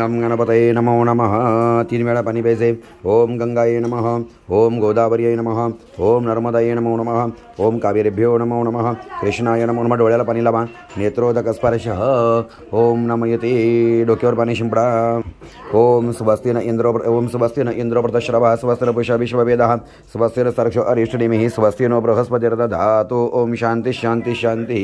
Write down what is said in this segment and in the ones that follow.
गम गणपतये नमो नमः 3 वेळा पाणी प्यायचे. ओम गंगाये नमः, ओम गोदावरीये नमः, ओम नर्मदाये नमो नमः, ओम कावेरीभ्यो नमो नमः, कृष्णाय नमो नमः. डोळ्याला पाणी लावा. नेत्रोदक स्पर्शः. ओम नमयते. डोक्यावर पाणी शिंपडा. ओम स्वस्तिन इंद्रो प्रतश्रवः, स्वस्तिन पुषा विश्ववेदः, स्वस्तिन सर्क्ष अरिष्टनेमिः, स्वस्तिनो बृहस्पतिर्दधातु. ओम शांती शांती शांती.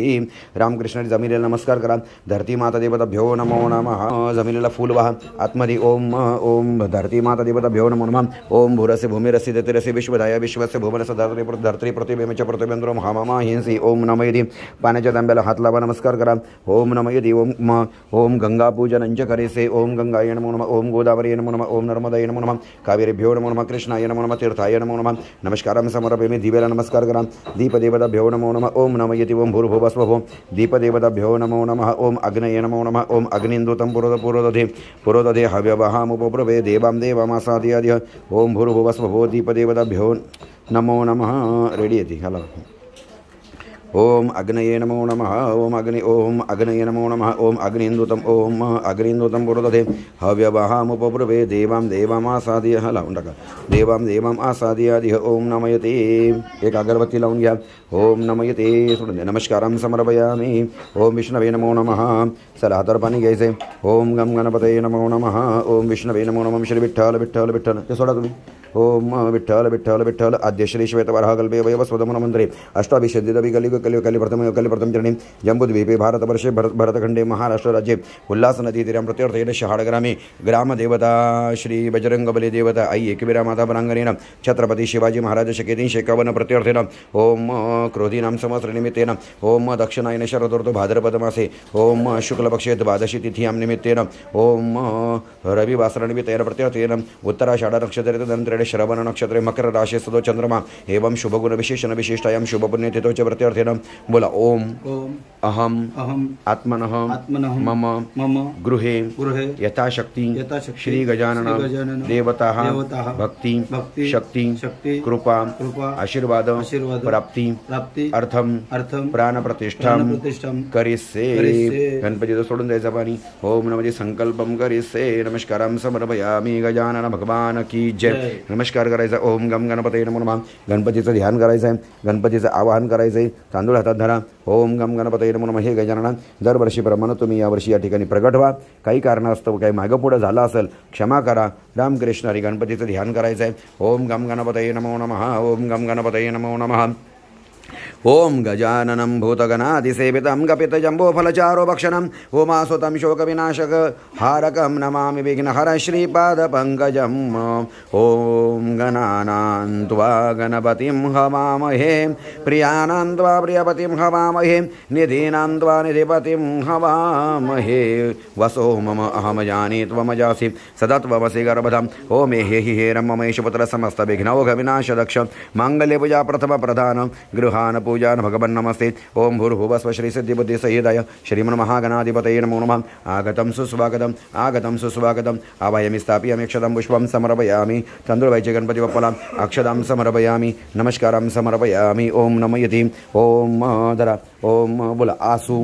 रामकृष्ण जमिनीला नमस्कार करा. धरती माता देवताभ्यो नमो नमः. जमिनीला फूल वाहा. आत्मधी ओम ओम धरती माता देवताभ्यो नमो नमः. ओम भूरस्य भूमिरस्य दतिरस्य विश्वधाय विश्वस्य भुवनस्य धरत्री प्रतिबिंबच प्रतिबिंद्रो महामामा हिंसी. ओम नमयति. पाण्याच्या तांब्याला हात लावा. नमस्कार करा. ओम नमयति. ओम गंगा पूजनंच करेसे. ओम गंगाय नमो नमः, ओम गोदावरी नमो नमः, ओम नर्मदाय नमो नमः, कावेरीभ्यो नमो नमः, कृष्णाय नमो नमः, तीर्थाय नमो नमः. नमस्कारं समर्पयामि. दिव्याला नमस्कार करा. दीपदेवताभ्यो नमो नमः. ओम नमयति. ओम भूर्भुवस्वः. दीपदेवताभ्यो नमो नमः. ओम अग्नये नमो नमः. ओम अग्निन्दूतं पुरोदधे हव्यवहामुपब्रवे देवां देवामासादयादिह. ओम भूर्भुवस्वः. दीपदेवताभ्यो नमो नमः. रेडी येते. हॅलो. ओम अग्नये नमो नमः. ओम अग्नये नमो नमः. ओम अग्निन्दूतं पुरोदधे हव्यवहामुपब्रवे देवां देवामासादयादिह. लावून टाका. देवां देवाम् आसादयादिह. ओम नमयते. एक अगरबत्ती लावून घ्या. ओम नमयते. सोडून द्या. नमस्कारं समर्पयामि. ओम विष्णवे नमो नमः. चला हातावर पाणी घ्यायचे. ओम गम गणपतये नमो नमः. ओम विष्णवे नमो नमः. श्री विठ्ठल विठ्ठल विठ्ठल. ते सोडा तुम्ही. ओम विठ्ठल विठ्ठल विठ्ठल. आद्य श्री श्वेतवराह कल्पे वैवस्वतमनमन्त्रे अष्टाभिषेदितवि कलियुग प्रथम चरणी जम्बूद्वीपे भारतवर्षे भरतखंडे महाराष्ट्र राज्ये उल्हास नदी तीरां प्रत्यर्थेन शहाडग्रामे ग्रामदेवता श्री बजरंगबली देवता आई एकवीरा माता प्रांगणेन छत्रपती शिवाजी महाराज शके 351 प्रत्यर्थेन ओम क्रोधीनां संवत्सरनिमित्तेन ओम दक्षिणायन शरदोर्तो भाद्रपद मासे ओम शुक्लपक्षे द्वादशी तिथीयां निमित्तेन ओम रविवासरनिमित्तेन प्रत्यर्थेन उत्तराषाढ नक्षत्रे श्रवण नक्षत्रे मकर राशि सदो चंद्रमा एवं शुभगुण विशेषण विशिष्टायां शुभपुण्यतिथौ च प्रत्यर्थेन बोला. ओम अहम आत्मनः मम गृहे यथाशक्ति श्री गजानन देवताः भक्ति शक्ति कृपा आशीर्वाद प्राप्ति अर्थम प्राण प्रतिष्ठा करिष्ये. गणपतीचं सोडून द्यायचं पाणी. ओम नमः संकल्पम करिष्ये. नमस्कारं समर्पयामि. गजानन भगवान की जय. नमस्कार करायचा. ओम गम गणपतये नमो नमः. गणपतीचं ध्यान करायचं आहे. गणपतीचं आवाहन करायचं आहे. तांदूळ हातात धरा. ओम गम गणपतये नमो नमः. हे गजानन दरवर्षीप्रमाणे तुम्ही यावर्षी या ठिकाणी प्रगट व्हा. काही कारणास्तव काही मागं पुढं झालं असेल क्षमा करा. रामकृष्ण हरी. गणपतीचं ध्यान करायचं आहे. ओम गम गणपतये नमो नमः. ओम गम गणपतये नमो नमः. ओम गजाननं भूतगणादिसेवितं कपितजम्बोफलचारो भक्षणं उमासुतं शोकविनाशक हारकं नमामि विघ्नहर श्रीपादपङ्कजम्. ओम गणानां त्वा गणपतिं हवामहे प्रियाणां त्वा प्रियपतिं हवामहे निधीनां त्वा निधिपतिं हवामहे. वसो मम अहं जाने त्वमजासि सदा त्वमसि गर्भधम्. ओम हे रममेशपुत्र समस्त विघ्नौघविनाशदक्ष माङ्गल्यपूजा प्रथम प्रधान गृहान पूजान भगवन् नमस्ते. ओम भूर्भुवस्व श्री सिद्धिबुद्धि सहिताय श्रीमन् महागणाधिपतये नमो नमः. आगतं सुस्वागतम् आवाहयामि स्थापयामि अक्षतं पुष्पं समर्पयामि. तांदूळ व्हायचे गणपती बाप्पाला अक्षतां समर्पयामि. नमस्कारं समर्पयामि. ओम नमयति. ओम धरा. ओम बोला. आसु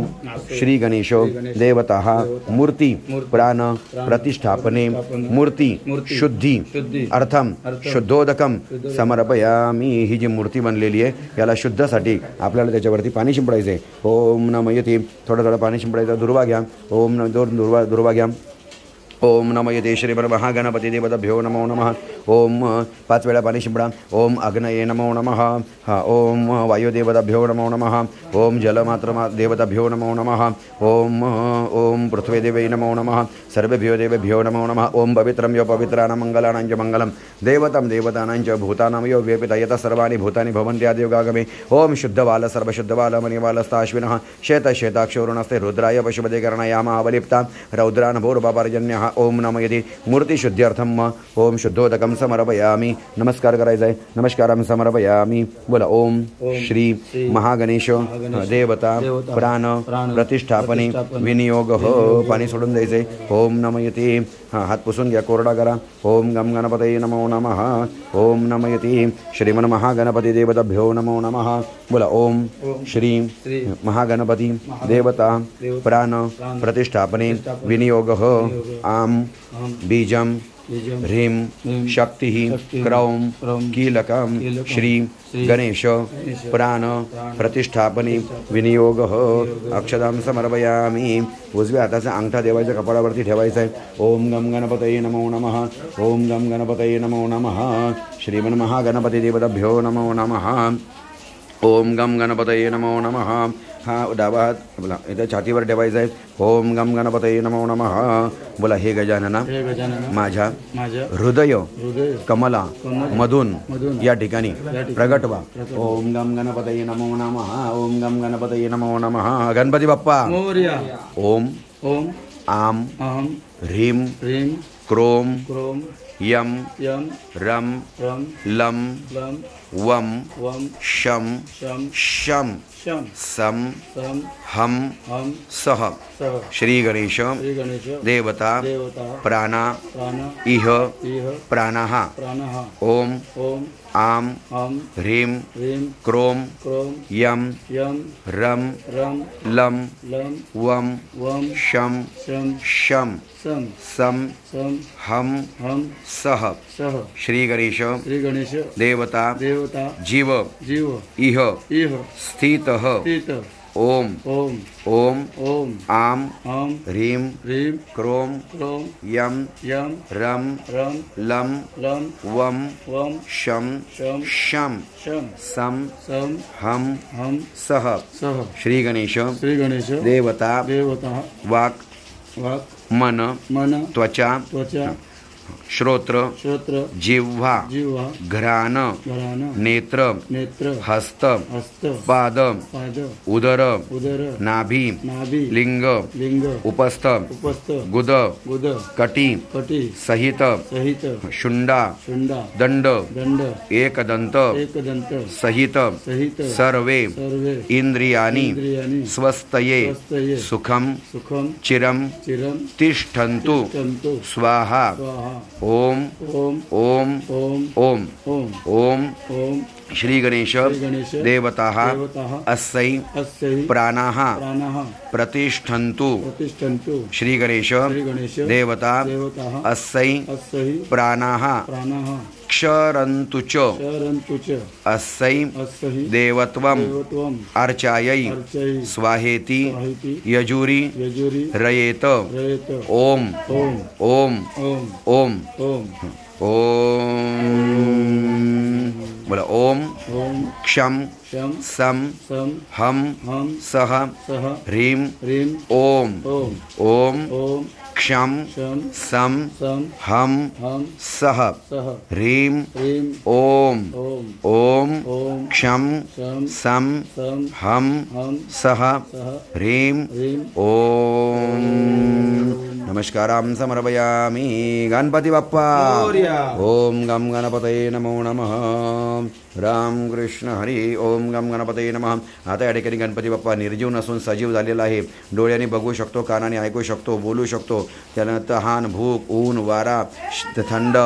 श्री गणेशो देवताः मूर्ति प्राण प्रतिष्ठापने मूर्ति शुद्धि अर्थम शुद्धोदकम समर्पयामि. ही जी मूर्ती बनलेली आहे याला शुद्धसाठी आपल्याला त्याच्यावरती पाणी शिंपडायचं आहे. ओम नमयति. थोडं पाणी शिंपडायचं. दुर्वा घ्या. ओम दुर्वा घ्या. ओम नमयते श्रीमन्महागणपती देवताभ्यो नमो नमः. ओम 5 वेळा पाणी शिंपडा. ओम अग्नये नमो नमः. ओम वायुदेवताभ्यो नमो नमः. ओम जलमात्रमा देवताभ्यो नमो नमः. ओम पृथ्वीदेवे नमो नमः. सर्वेभ्यो देवेभ्यो नमो नमः. ओम पवित्रं यो पवित्राणां मङ्गलानां च मङ्गलं देवतं देवतानां च भूतानां यो व्यपित यतः सर्वाणि भूतानि भवन्त्यादियोगागमे. ओम शुद्धवाल सर्वशुद्धवाल मणिवालस्ताश्विनः श्वेताक्षोरुणस्ते रुद्राय पशुपते कर्णयामावलिप्ता रौद्रान् भूर्भपर्जन्यः. ओम नमयति. मूर्ति शुद्ध्यर्थम ओम शुद्धोदकं समर्पयामि. नमस्कार करायचा आहे. नमस्कारं समर्पयामि. बोला. ओम श्री महागणेश देवता प्राण प्रतिष्ठापने विनियोग. पाणी सोडून द्यायचे. ओम नमयति. हात पुसून घ्या. कोरडा करा. ओम गम गणपतये नमो नमः. ओम नमयति. श्रीमन्महागणपती देवताभ्यो नमो नमः. बोला. ओम श्री महागणपती देवता प्राण प्रतिष्ठापने विनियोग आम बीजम ह्रीं शक्ति क्रौं कीलकं श्री गणेश प्राण प्रतिष्ठापने विनियोग अक्षदां समर्पयामि. उजव्या हाताचा अंगठा देवाच्या कपाळावरती ठेवायचा आहे. ओम गम गणपतये नमो नमः. ओम गम गणपतये नमो नमः. श्रीमन्महागणपती देवताभ्यो नमो नमः. ओम गम गणपतये नमो नमः. हा डावा हात बोला इथं छातीवर ठेवायचा आहे. ओम गम गणपतये नमो नमः. बोला हे गजानना माझ्या हृदय कमला मधून या ठिकाणी प्रगट व्हा. ओम गम गणपतये नमो नमः. ओम गम गणपतये नमो नमः. गणपती बाप्पा ओम आम ह्रीं क्रोम यम रम लम वम शम शम सम हम सह. श्री गणेश देवता प्राणा इह प्राणः. ओम आम ह्रीं क्रोम यम रम लम वम शम शम सम हम सह. श्री गणेश देवता जीव इह स्थितः. ओम आम ह्रीं क्रोम यम रम लम वम शम शम सम हम सह. श्री गणेश देवता वाक् मन त्वचा श्रोत्र जिह्वा घ्राण नेत्र हस्त पाद उदर नाभी लिंग उपस्थ गुद कटी सहित शुंडा दंड एकदंत सहित सर्वे इंद्रियानि स्वस्थये सुखम चिरम तिष्ठन्तु स्वाहा. ओम ओम ओम ओम. श्री गणेश देवता अस्यै प्राणाः प्रतिष्ठन्तु. श्री गणेश देवता अस्यै प्राणाः क्षरन्तु च. अस्यै देवत्वम् अर्चायै स्वाहेति यजुरी रयेत. ओम ओम ओम ओम. बोला ओम क्षम सम हम सह ह्रीं ओम क्षम सम हम सह ह्रीं ओम क्षम सम हम सह ह्रीं ओम. नमस्कारां समर्पयामि. गणपती बाप्पा ओम गम गणपतये नमो नमः. राम कृष्ण हरी. ओम गम गणपतये नमः. आता या ठिकाणी गणपती बाप्पा निर्जीव नसून सजीव झालेला आहे. डोळ्याने बघू शकतो, कानाने ऐकू शकतो, बोलू शकतो. त्यानं तहान भूक ऊन वारा थंड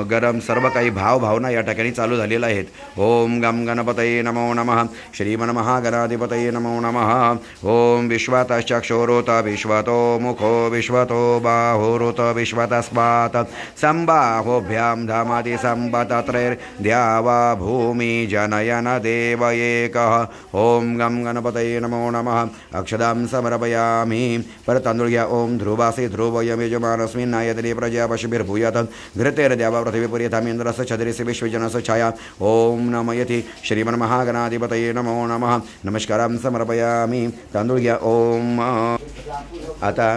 गरम सर्व काही भावना या ठिकाणी चालू झालेल्या आहेत. ओम गम गणपतये नमो नमः. श्रीमन्महागणाधिपतये नमो नमः. ओम विश्वातश्चक्षुरुत विश्वतो मुखो विश्वतो बाहुरुत विश्वतस्मात् संबाहुभ्यां धामाति संपतत्रैर्द्यावा भूमि जनयन देव एकः. ओम गम गणपतये नमो नमः. अक्षदां समर्पयामि. पर तांदूळ घ्या. ओम ध्रुवासे ध्रुवयं यजमानस्मिन् नायतने प्रजा पशुभिर्भूयात् घृतेर द्यावा पृथिवीपुर्यथामिन्द्रस्य छदरिस्य विश्वजनस्य छाया. ओम नमयति श्रीमन्महागणाधिपतये नमो नमः. नमस्कारां समर्पयामि. तांदूळ घ्या. ओम. आता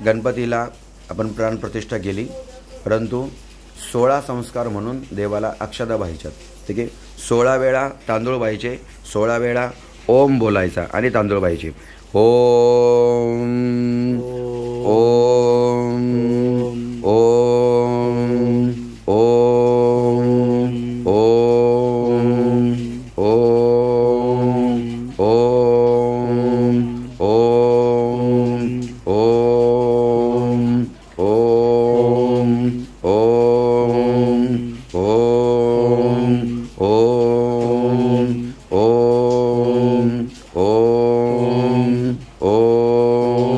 गणपतीला आपण प्राणप्रतिष्ठा केली, परंतु 16 संस्कार म्हणून देवाला अक्षदा वाहायच्यात. ठीक आहे. 16 वेळा तांदूळ वाहायचे, 16 वेळा ओम बोलायचा आणि तांदूळ वाहायचे. ओम ओम ओम ओम ओम ओम ओम ओम ओम ओम ओम ओम ओम ओम ओम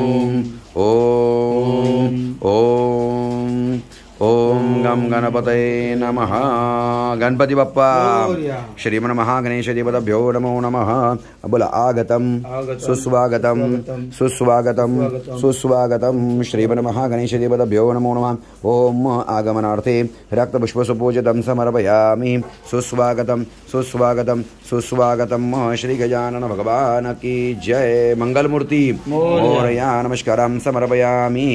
ओम ओम गम गणपतये नमः. गणपती बाप्पा श्रीमन महागणेश देवताभ्यो नमो नमः. बोला आगतम सुस्वागतम सुस्वागतम सुस्वागतम श्रीमन महागणेश देवताभ्यो नमो नमः. ओम आगमनार्थे रक्तपुष्पसुपूजितं समर्पयामि. सुस्वागतम सुस्वागतम सुस्वागतम श्री गजानन भगवान की जय. मंगलमूर्ती मोरया नमस्कारं समर्पयामि.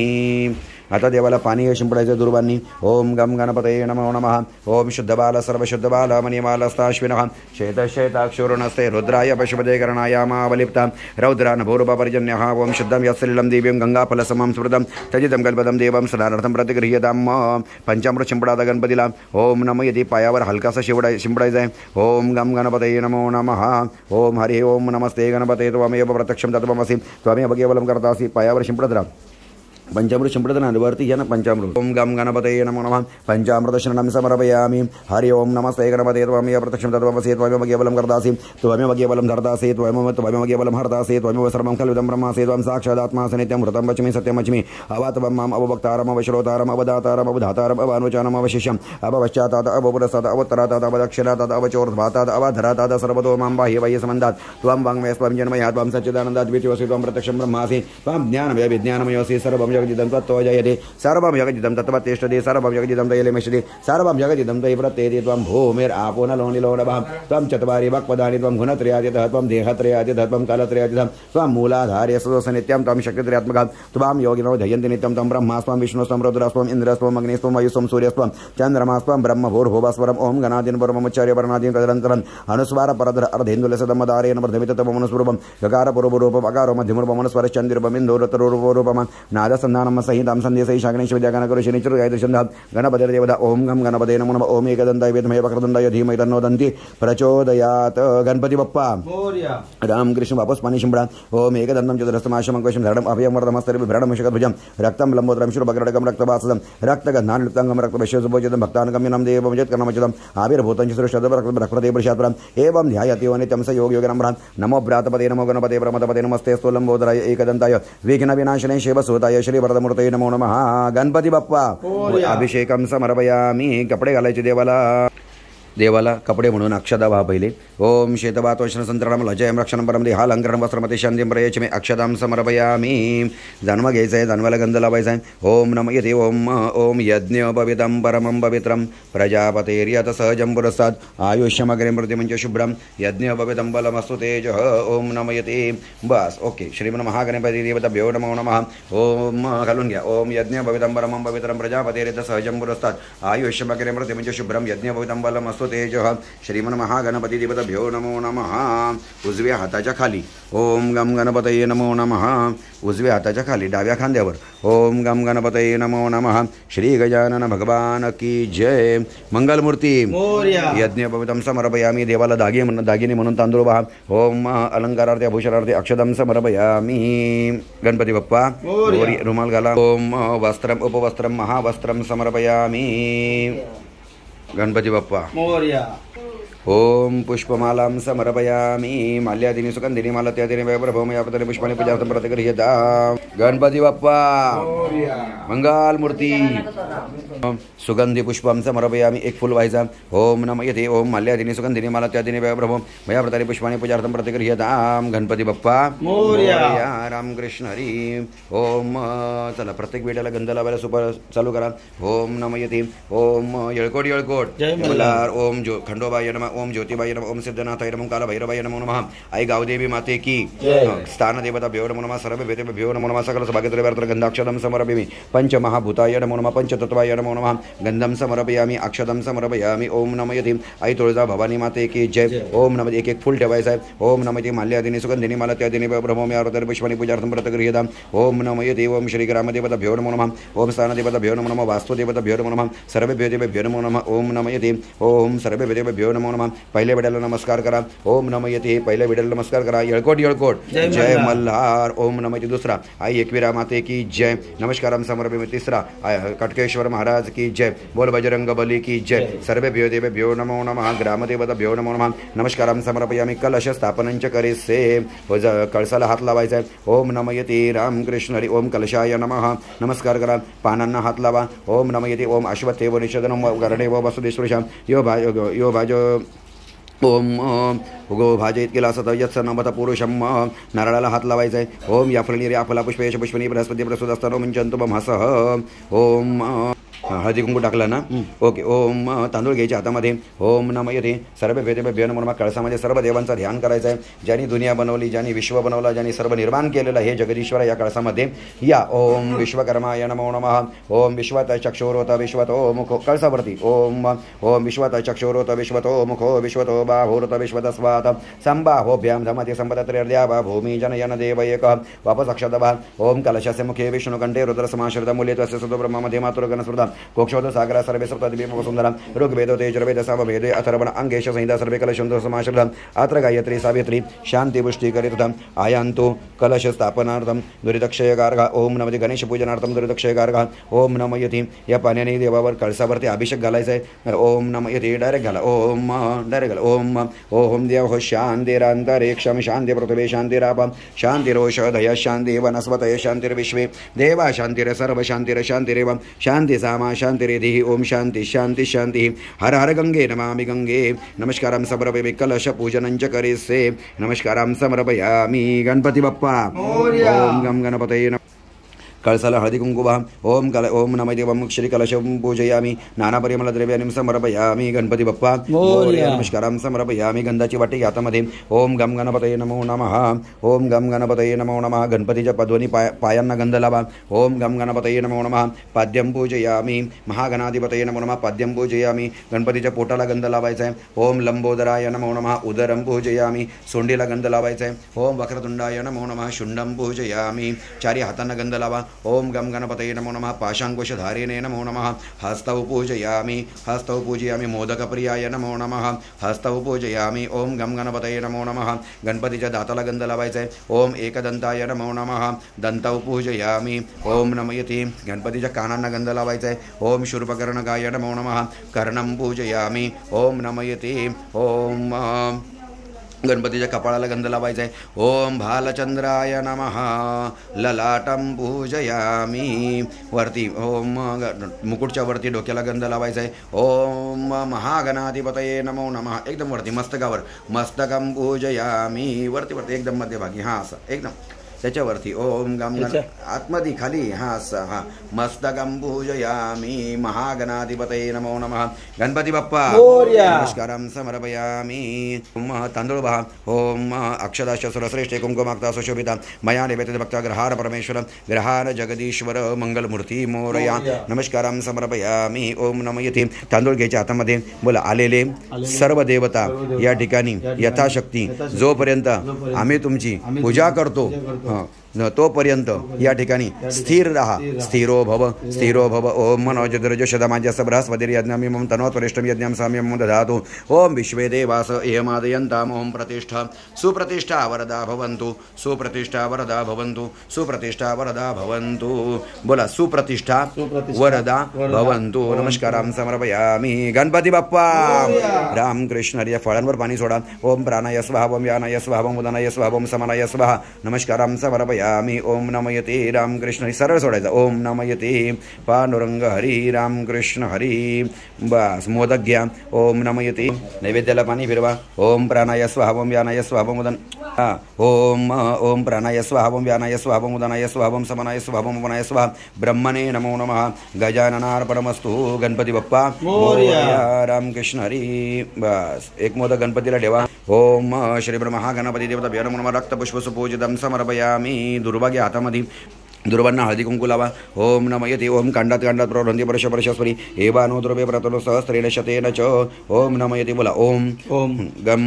आता देवाला पाणी शिंपडायचं दुर्बांनी. ओम गम गणपतये नमो नमः. ओम शुद्धबाल सर्वशुद्धबाल मणिमालस्ताश्विनः शेतशेताक्षुर्णस्ते रुद्राय पशुपते करणायामावलिप्तां रौद्रान् भूरुपपर्जन्यः. ओम शुद्धं यत्सलिलं दिव्यं गंगाफलसमं स्मृतं तजितं कल्पतं देवं सदार्थं प्रतिगृह्यतां. पंचामृत शिंपडाचा गणपतीला. ओम नमः. यदि पायावर हलकासा शिंपडायचा आहे. ओम गम गणपतये नमो नमः. ओम हरि ओम नमस्ते गणपते त्वमेव प्रत्यक्षं तत्त्वमसि त्वमेव केवलं कर्तासि. पायावर शिंपडत राहा. पंचामृत शिंपडताना वरती घ्या ना पंचामृत. ओम गम गणपतये नमो नमः. पंचामृत शरणं समर्पयामि. हरि ओम नमस्ते गणपते त्वमेव प्रत्यक्षं तत्त्वमसि त्वमेव केवलं कर्तासि त्वमेव केवलं धर्तासि त्वमेव केवलं हर्तासि त्वमेव सर्वं खलुदं ब्रह्मासि त्वं साक्षादात्मासि नित्यं मृतं वच्मि सत्यं वच्मि. अवात्वं माम् अववक्तारम् अवश्रोतारम् अवदातारम् अवधातारम् अवानुचानम् अवशिष्यम् अवपश्चातात् अवपुरस्तात् अवोत्तरातात् अवदक्षिणातात् अवचोर्ध्वातात् अवधरातात् सर्वतो मां बाह्य बाह्य सम्बन्धात् त्वं वाङ्मय त्वं जन्मया त्वं सच्चिदानन्दात् द्वितीयोऽसि त्वं प्रत्यक्षं ब्रह्मासि त्वं ज्ञानमय विज्ञानमयोऽसि सर्वं जगदिदं तत्त्वो जयते सर्वं जगदिदं तत्त्वतिष्ठति सर्वं जगदिदं तैलमिष्यति सर्वं जगदिदं तै प्रत्येति. त्वं भूमिरापो नलो निलो नभः त्वं चत्वारि वाक्पदानि त्वं गुणत्रयातीतः त्वं देहत्रयातीतः त्वं कालत्रयातीतः त्वं मूलाधार्य सदोष नित्यं त्वं शक्तित्रयात्मकः त्वं योगिनो ध्ययन्ति नित्यं त्वं ब्रह्मास्त्वं विष्णुस्त्वं रुद्रस्त्वं इन्द्रस्त्वं अग्निस्त्वं वायुस्त्वं सूर्यस्त्वं चन्द्रमास्त्वं ब्रह्म भूर्भुवस्वरम्. ओं गणादीन् पूर्वमुच्चार्य वर्णादीन् तदनन्तरम् अनुस्वार परधर अर्धेन्दुलसदमदारेण वर्धमिततमनुस्वरूपं गकार पूर्वरूपम् अकारो मध्यमरूपमनुस्वरश्चन्द्ररूपम् इन्दोरतरूपरूपम् नादसन्धानं संहितां सन्देशै शागणेश विद्यागणकरो शनिचर गायत्रछन्दः गणपतिर्देवता. ओम गम गणपतये नमो नमः. ओम एकदन्ताय विद्महे वक्रतुण्डाय धीमहि तन्नो दन्ति प्रचोदयात्. गणपती बाप्पा रामकृष्ण वापस पाणी शिंपडा. ओम एकदन्तं चतुरस्तमाशमङ्कवशं धरणम् अभयं वरदमस्तरिभ्रणं शकद्भुजं रक्तं लम्बोदरं शुभगरडकं रक्तवासदं रक्तगन्धान् लुप्ताङ्गं रक्तवश्यसुभोजितं भक्तानुगम्यनं देवमजत्कर्णमच्युतम् आविर्भूतं च सृष्टदप्रकृतिप्रशात्परम् एवं ध्यायति यो नित्यं स योगियोगिनं ब्रह्म. नमो भ्रातपते नमो गणपते प्रमदपते नमस्तेस्तु लम्बोदराय एकदन्ताय विघ्नविनाशिने शिवसुताय श्रीवरदमूर्तये नमो नमः. गणपती बाप्पा अभिषेकं समर्पयामि. कपडे घालायचे देवाला कपडे म्हणून अक्षता व्हा पहिले. ओम शेतवातोष्ण संतरणम लजयम रक्षणं परम देहा अलंकरण वस्त्रमते शांतिं प्रयच्छ मे अक्षतां समर्पयामि. जानवा घ्यायचं आहे. जानवाला गंध लावायचा आहे. ओम नमः यते ओम ओम यज्ञ पवित्रं परमं पवित्रं प्रजापतेर्यत सहजं पुरस्तात् आयुष्यमग्रे मृत्युमञ्च शुभ्रं यज्ञ पवित्रं बलमस्तु तेजः. ओम नमः यते. बस ओके. श्रीमन महागणपती देवताभ्यो नमो नमः. ओम घालून घ्या. ओम यज्ञ पवित्रं परमं पवित्रं प्रजापतेर्यत सहजं पुरस्तात् आयुष्यमग्रे मृत्युमञ्च शुभ्रं यज्ञ पवित्रं बलमस्तु तेजः. श्रीमन महागणपती देवताभ्यो नमो नमः. उजव्या हाताच्या खाली ओम गम गणपतये नमो नमः. उजव्या हाताच्या खाली डाव्या खांद्यावर ओम गम गणपतये नमो नमः. श्री गजानन भगवान की जय. मंगलमूर्ती यज्ञ पवित्रं समर्पयामि. देवाला दागिने म्हणून तांदूळ वाहा. ओम अलंकारार्थे आभूषणार्थे अक्षतं समर्पयामि. गणपती बाप्पा रुमाल घाला. ओम वस्त्रम उपवस्त्रम महावस्त्रम समर्पयामि. गणपती बाप्पा मोरया. ओम पुष्पमालां समर्पयामि. माल्यादिनी सुगंधिनी मालत्यादिनी वैभवमयापतने पुष्पाणि पूजार्थं प्रतिगृह्यताम्. गणपती बाप्पा मंगलमूर्ती. सुगंधी पुष्पं समर्पयामि. एक फुल व्हायचा. ओम नमः यते ओम माल्यादिनी सुगंधिनी मालत्यादिनी वैभवमयापतने पुष्पाणि पूजार्थं प्रतिगृह्यताम्. गणपती बाप्पा मोरया. रामकृष्ण हरी. ओम चला प्रत्येक वेळेला गंध लावायला सुपर चालू करा. ओम नमः यते ओम येळकोट येळकोट ओम जो खंडोबाय नमः. ओम ज्योतिबाय नमः. ओम सिद्धनाथाय नमः. कालभैरवाय नमो नमः. आई गावदेवी माते की स्थान देवता भ्यो नमो नमः. सर्व वेदे भ्यो नमो नमः. सकल सभागद्रव्यार्थ गंधाक्षतं समर्पयामि. पंचमहाभूताय नमो नमः. पंचतत्वाय नमो नमः. गंधं समर्पयामि. अक्षतं समर्पयामि. ओम नमः यते आई तुळजा भवानी माते की जय. ओम नमः. एक फुल ठेवायचं आहे. ओम नमः यते माल्यादिनी सुगंधिनी मालत्यादिनी ब्रह्मोमयार्थ पुष्पाणि पूजार्थं प्रतिगृह्यताम्. ओम नमः यते ओम श्री ग्रामदेवता भ्यो नमो नमः. ओम स्थानदेवता भ्यो नमो नमः. वास्तुदेवता भ्यो नमो नमः. सर्वेभ्यो देवेभ्यो नमो नमः. ओम नमः यते ओम सर्वेभ्यो देवेभ्यो नमो नमः. नमः. पहिल्या विड्याला नमस्कार करा. ओम नमः येते. पहिल्या विड्याला नमस्कार करा. येळकोट येळकोट जय मल्हार. ओम नमः येते. दुसरा आई एकविरा माते की जय. नमस्कारम समर्पयामि. तिसरा कटकेश्वर महाराज की जय. बोल बजरंग बली की जय. सर्वेभ्यो देवेभ्यो नमो नमः. ग्रामदेवताभ्यो नमो नमः. नमस्कारम समर्पयामि. कलश स्थापनंच करिसे. कळसाला हात लावायचा आहे. ओम नमः येते. रामकृष्ण हरी. ओम कलशाय नमः. नमस्कार करा. पानांना हात लावा. ओम नमः येते. ओम अश्वत्थेव निषदनम गरणेव वसुदेश्वरशाम यो भाज ओम गो भाजयत केला असत यत्स नमत पुरुषम. नारळाला हात लावायचा आहे. ओम या फळनी अफला पुष्पेश पुष्पनी बृहस्पती प्रसूत असताना मंचंतु बमहसः. ओम हळदी कुंकू टाकला ना. ओके. ओम तांदूळ घ्यायचे हातामध्ये. ओम नमः येते. सर्व भेदे नमः. कळसामध्ये सर्व देवांचा ध्यान करायचं आहे. ज्यांनी दुनिया बनवली, ज्यांनी विश्व बनवला, ज्यांनी सर्व निर्माण केलेलं हे जगदीश्वर या कळसामध्ये या. ओम विश्वकर्माय नमो नमः. ओम विश्वात चक्षुरोत विश्वतो मुखो. कळसावरती ओम ओम विश्वात चक्षुरोत विश्वतो मुखो विश्वतो बाहुरत विश्वत स्वात संबाहोभ्याम धमते संपदत्रयर्द्यावा भूमी जनयन देव एक वापस अक्षतभा. ओम कलशस्य मुखे विष्णुकंठे रुद्र समाश्रित मूल्ये तस्य सुतो ब्रह्ममध्ये मातृगणस्मृता कोक्षवत सागरा सर्वे सप्तद्वीपवसुंधरा ऋग्वेद तेजर्वेद सामवेदे अथर्वण अंगेश संहिता सर्वे कलशंतो समाश्रितम्. अत्र गायत्री सावित्री शांती पुष्टिकरितम्. आयान्तु कलश स्थापनार्थं दुरितक्षयगार्घ. ओम नमः. गणेशपूजनार्थं दुरितक्षयगार्घ. ओम नमः येते. या पाण्याने देवावर कळसावरती अभिषेक घालायचा आहे. ओम नमः येते. डायरेक्ट घाला. ओम डायरेक्ट घाला. ओम ओम देव शांतिरांतरिक्षं शांती पृथ्वी शांतिरापं शांतिरोषधय शांती वनस्पतय शांतिर्विश्वे देवा शांतिर सर्व शांतिर शांतिरेव शांती सामा शांतिरेधि. ओम शांति शांति शांति. हर हर गंगे नमामि गंगे. नमस्कारं समर्पयामि. कलश पूजनंच करिष्ये. नमस्कारं समर्पयामि. गणपती बाप्पा. ओम गम गणपतये नमः. कळसाला हळदी कुंकू वाहा. ओम नमः देवं श्री कलशं पूजयामि. नाना परिमल द्रव्यानि समर्पयामि. गणपती बाप्पा. नमस्कारं समर्पयामि. गंधाची वाटी हातामध्ये. ओम गम गणपतये नमो नमः. ओम गम गणपतये नमो नमः. गणपतीच्या पद्वनी पायांना गंध लावा. ओम गम गणपतये नमो नमः. पाद्यं पूजयामि. महागणाधिपतये नमो नमः. पाद्यं पूजयामि. गणपतीच्या पोटाला गंध लावायचा आहे. ओम लंबोदराय नमो नमः. उदरं पूजयामि. सोंडीला गंध लावायचा आहे. ओम वक्रतुंडाय नमो नमः. शुंडं पूजयामि. चारी हातांना गंध लावा. ओम गम गणपतये नमो नमः. पाशांकुशधारिणे नमो नमः. हस्तौ पूजयामि. हस्तौ पूजयामि. मोदकप्रियाय नमो नमः. हस्तौ पूजयामि. ओम गम गणपतये नमो नमः. गणपतीच्या दाताला गंध लावायचा आहे. ओम एकदंताय नमो नमः. दंतौ पूजयामि. ओम नमः येते. गणपतीच्या कानांना गंध लावायचा आहे. ओम शूर्पकर्णकाय नमो नमः. कर्णं पूजयामि. ओम नमः येते. ओम गणपतीच्या कपाळाला गंध लावायचा आहे. ओम भालचंद्राय नमः. ललाटं पूजयामि. वरती ओम मुकुटच्या वरती डोक्याला गंध लावायचा आहे. ओम महागणाधिपतये नमो नमः. एकदम वरती मस्तकावर. मस्तकं पूजयामि. वरती एकदम मध्यभागी. हां असं एकदम त्याच्यावरती. ओम गम आतमध्ये खाली. हां असं. हां मस्तकं पूजयामि. महागणाधिपतये नमो नमः. गणपती बाप्पा. नमस्कारं समर्पयामि. तांदूळ वाहा. ओम अक्षदाश्च सुरश्रेष्ठे कुंकुमाक्ता सुशोभिता मया निवेदित भक्ता ग्रहार परमेश्वर ग्रहार जगदीश्वर मंगलमूर्ती मोरया. नमस्कारं समर्पयामि. ओम नमः येते. तांदूळ घ्यायच्या हातामध्ये. बोला आलेले सर्व देवता या ठिकाणी यथाशक्ती जोपर्यंत आम्ही तुमची पूजा करतो तोपर्यंत या ठिकाणी स्थिर रहा. स्थिरो भव स्थिरो भव. ओम मनोजद्रजशदमाजस बृहस्पतिर्यज्ञामि मम तनोत्वरिष्ठं यज्ञं साम्यं ददातु. ओम विश्वे देवास एमादयन्ताम्. ओम प्रतिष्ठा सुप्रतिष्ठा वरदा भवन्तु. सुप्रतिष्ठा वरदा भवन्तु. सुप्रतिष्ठा वरदा भवन्तु. बोला सुप्रतिष्ठा वरदा भवन्तु. नमस्कारं समर्पयामि. गणपती बाप्पा. रामकृष्ण हरी. फळांवर पाणी सोडा. ओम प्राणाय स्वाहा. ओम व्यानाय स्वाहा. ओम उदानाय स्वाहा. ओम समानाय स्वाहा. नमस्कारं समर्पयामि. ओम नमः येते. रामकृष्ण हरी. सरळ सोडायचा. ओम नमः येते. पांडुरंग हरी. रामकृष्ण हरी. बस मोदक घ्या. ओम नमः येते. नैवेद्याला पाणी फिरवा. ओम प्राणाय स्वाहा. ओम व्यानाय स्वाहा. ओम उदान ओम प्राणाय स्वाहा. ओम व्यानाय स्वाहा. ओम उदानाय स्वाहा. ओम समानाय स्वाहा. ओम उपनाय स्वाहा. ब्रह्मणे नमो नमः. गजाननार्पणमस्तु. गणपती बाप्पा मोरया. रामकृष्ण हरी. बस एक मोदक गणपतीला ठेवा. ओम श्री ब्रह्मा गणपती देवता नमो नमः. रक्तपुष्प सुपूजितं समर्पयामि. दुर्भाग्य हातामध्ये दुर्वर्ण हळदी कुंकू लावा. ओम नमयते ओम कांडात कांडात प्रवृंदी परश परशस्परी एवानो द्रव्य प्रतनो सहस्त्रेण शतेन च ओम नमयते. बोला ओम ओम गम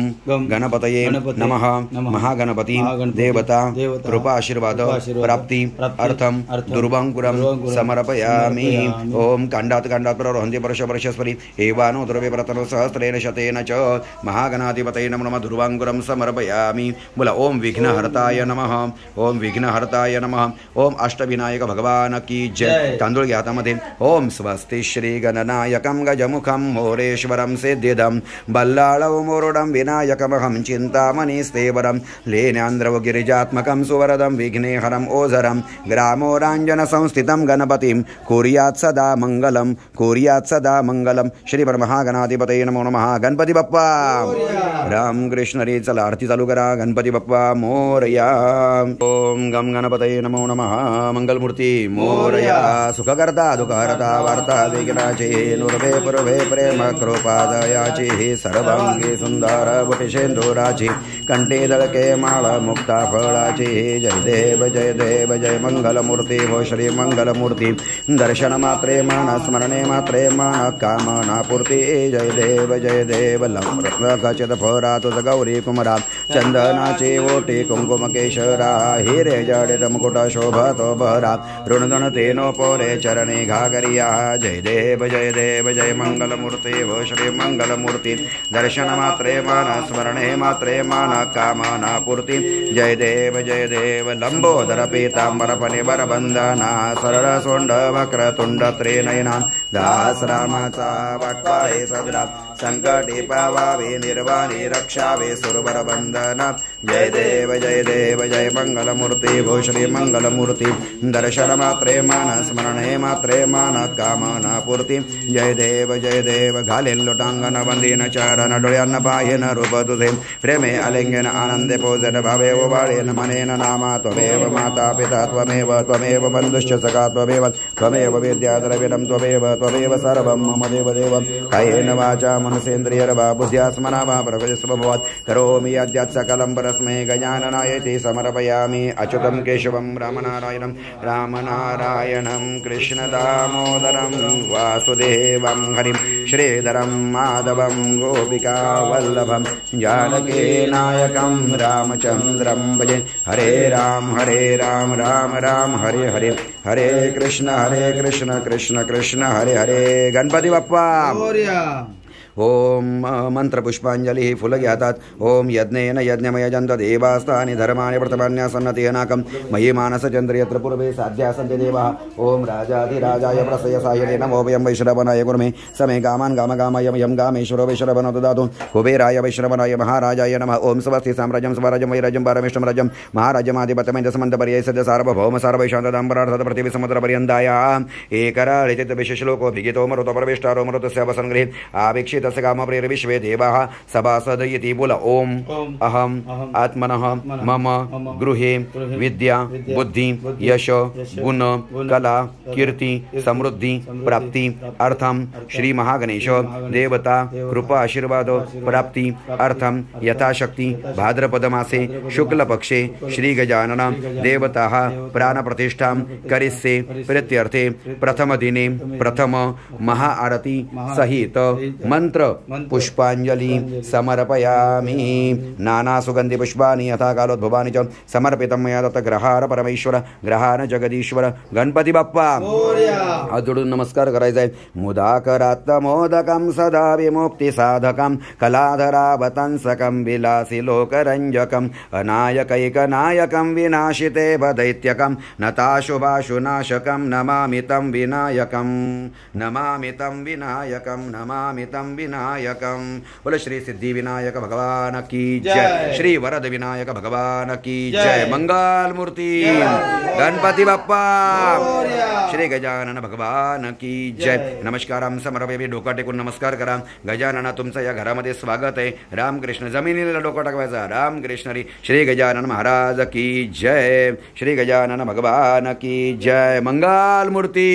गणपतये नमः. महागणपती देवता कृपा आशीर्वाद प्राप्ती अर्थम दुर्वांकुरम समर्पयामि. ओम कांडात कांडात प्रवृंदी परश परशस्परी एवानो द्रव्य प्रतनो सहस्त्रेण शतेन च महागणाधिपतये नमः दुर्वांकुरम समर्पयामि. बोला ओम विघ्नहर्ताय नमः. ओम विघ्नहर्ताय नमः. ओम अष्टविनायक भगवान की जय. तांदूळ घ्या हातामध्ये. ओम स्वस्ति श्री गणनायकं गजमुखं मोरेश्वरं सिद्धिदं बल्लाळं मोरुडं विनायकमहं चिन्तामणिस्तेवरं लेन्यान्द्रव गिरिजात्मकं सुवरदं विघ्नेहरं ओझरं ग्रामोराञ्जन संस्थितं गणपतिं कुर्यात् सदा मंगलम कुर्यात् सदा मंगलम. श्री परमहागणाधिपतये नमो नमः. गणपती बाप्पा रामकृष्ण रे. चला आरती चालू करा. गणपती बाप्पा मोरया. ओम गम गणपतये नमो नमः. मंगलमूर्ती मोरया. सुखकर्ता दुःखहर्ता वार्ता विघ्नाचे नुर्वे पुर्वे प्रेम कृपादयाची सर्वांगी सुंदर बुटिशेंदुराची कंठी दळके माळ मुक्ता फळाची. जय देव जय देव जय मंगलमूर्ती हो श्री मंगलमूर्ती. दर्शन मात्रे मान स्मरणे मात्रे मान कामना पूर्ती. जय देव लंबचित फोरा तुझ गौरी कुमरा चंदनाची ओटी कुंकुम केशरा हिरे जडित मुकुट शोभा तो बहरा ऋणधन तेनो पोरे चरणी घागरिया. जय देव जय मंगलमूर्ती व श्री मंगलमूर्ती. दर्शन मात्रे मान स्मरणे मात्रे मान कामना पूर्ती. जय देव लंबोदर पीतांबर फणिवर बंधना सरळ सोंड वक्र तुंड त्रिनयना दास रामाचा वाटपाये सदरा संकटी पावावे निर्वाणी रक्षावे सुरवर बंधना. जय देव जय मंगलमूर्ती भो श्री मंगलमूर्ती. दर्शन मात्रे मान स्मरणे मात्रे मान कामना पूर्ती. जय देव घालेन लोटांगण बंदीन चारण डोळ्यांना पाहेन रूप तुझे प्रेमे आलिंगन आनंदे पोजन भावे ओवाळेन मनेन नामा त्वमेव माता पिता त्वमेव बंधुश्च सखा त्वमेव विद्या द्रविणं त्वमेव सर्वं मम देव. कायेन वाचा मनसेन्द्रियर्वा बुद्ध्यात्मना वा प्रकृतिस्वभावात् करोमि यद्यत् सकलं परस्मै गजाननायति समर्पयामि. अच्युतं केशवं रामनारायणं कृष्णदामोदरं वासुदेवं हरिं श्रीधरं माधवं गोपिकावल्लभं जानकीनायकं रामचन्द्रं भजे. हरे राम राम राम हरे हरे हरे कृष्ण कृष्ण कृष्ण हरे हरे. गणपती बाप्पा. ओम मंत्र पुष्पांजलि फुल घ्यातात. ओम यज्ञेन यज्ञमयजंत देवास्तानि धर्माणि प्रथमान्यासन्नतेनाकं मयि मानसचंद्र यत्र पूर्वे साध्या सन्ति देवाः. ओम राजाधिराजाय प्रसयसाय नमो वयं वैश्रवणाय गुरुमे समे कामान् कामकामय यं कामेश्वरो वैश्रवणो ददातु. कुबेराय वैश्रवणाय महाराजाय नमः. ओम स्वस्ति साम्राज्यं स्वराज्यं वैराज्यं पारमेष्टं राज्यं महाराज्यमाधिपत्यमं दशमन्तपर्याय सद्य सार्वभौम सर्वैशान्तदाम्बरार्थत पृथिवीसमुद्रपर्यन्ताय एकराळिचित विशेषलोको भिगितो मरुतो प्रविष्टारो मरुतस्य वसङ्गृहे आवीक्षित तस्य कामप्रेर विश्वे देवाः सभासद इति. बोला ओम अहम आत्मनः मम गृहे विद्या बुद्धि यश गुण कला कीर्ति समृद्धि प्राप्ति अर्थम श्री महागणेश देवता कृपा आशीर्वाद प्राप्ति अर्थम यथाशक्ति भाद्रपद मासे शुक्ल पक्षे श्री गजानन देवता प्राण प्रतिष्ठा करिष्ये प्रीत्यर्थे प्रथम दिने प्रथम महाआरती सहित मंत्र पुष्पांजलि समर्पयामि. नाना सुगंधि पुष्पाणि यथा कालोद्भवानि च समर्पितं मया तत् ग्रहार परमेश्वर ग्रहान जगदीश्वर. गणपती बाप्पा. अदुडून नमस्कार करायचा आहे. मुदाकरात् मोदकं सदा विमुक्ति साधकं कलाधरावतंसकं विलासी लोकरंजकं अनायकैकनायकं विनाशिते दैत्यकं नताशुभाशुनाशकं नमामि तं विनायकं नमामि तं विनायकं. बोलो श्री सिद्धि विनायक भगवान की जय. श्री वरद विनायक भगवान की जय. मंगल मूर्ती गणपती बाप्पा. श्री गजानन भगवान की जय. नमस्कारां समर्पयामि. डोकं टेकून नमस्कार करा. गजानना तुमचं या घरामध्ये स्वागत आहे. रामकृष्ण. जमिनीला डोकं टाकवायचा. रामकृष्ण हरी. श्री गजानन महाराज की जय. श्री गजानन भगवान की जय. मंगल मूर्ती.